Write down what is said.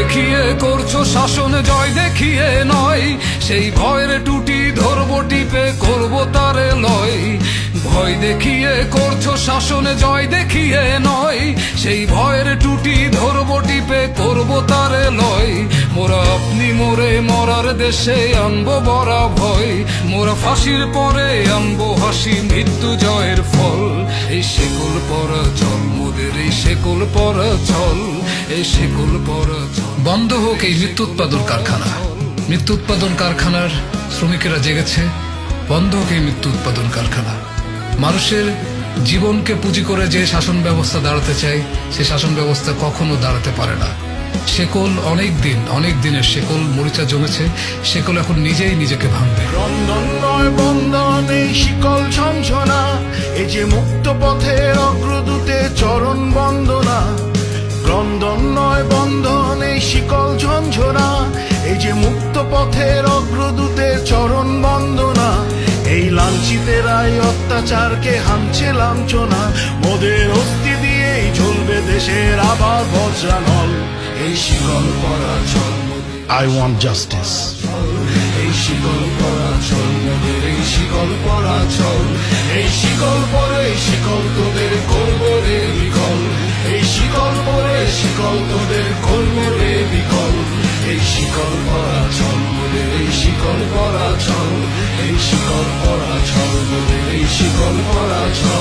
দেখিয়ে করছো শাসন, জয় দেখিয়ে নয়। সেই ভয়ের টুটি ধরবো টিপে, করবো তারে লয়। ভয় দেখিয়ে করছো শাসন, জয় দেখিয়ে নয়। সেই ভয়ের টুটি ধরবো টিপে, করবো তারে লয়। মোরা আপনি মোরে মরার দেশে আনবো বড়া ভয়। মোরা ফাঁসির পরে আনবো হাসি, মৃত্যু জয়ের ফল। এই শেকল পরা চল মোদের, এই শেকল পরা চল, এই শেকল পরা চল। বন্ধ হোক এই মৃত্যু উৎপাদন কারখানা। মৃত্যু উৎপাদন কারখানার শ্রমিকেরা জেগেছে। বন্ধ হোক এই মৃত্যু উৎপাদন কারখানা। মানুষের জীবনকে পুঁজি করে যে শাসন ব্যবস্থা দাঁড়াতে চায়, সে শাসন ব্যবস্থা কখনো দাঁড়াতে পারে না। শেকল অনেক দিনের শেকল মরিচা জমেছে। শেকল এখন নিজেই নিজেকে ভাঙবে। ক্রন্দন নয় বন্ধন এই শিকল ঝঞ্ঝনা, এই যে মুক্ত পথের অগ্রদূতে চরণ বন্দনা। ক্রন্দন নয় বন্ধন এই শিকল ঝঞ্ঝনা, এই যে মুক্ত পথের অগ্রদূতে চরণ বন্দনা। এই লাঞ্ছিতেরাই অত্যাচারকে হানছে লাঞ্ছনা, মোদের অস্থি দিয়েই ঝলবে দেশের আবার বজ্রানল। এই শিকল পরা চল, I want justice. এই শিকল পরা চল মোদের, এই শিকল পরা চল। এই শিকল পরে শিকল তোদের করবো রে বিকল। এই শিকল পরে শিকল তোদের করবো রে বিকল। এই শিকল পরা চল মোদের, এই শিকল পরা চল। এই শিকল পরা চল মোদের, এই শিকল পরা চল।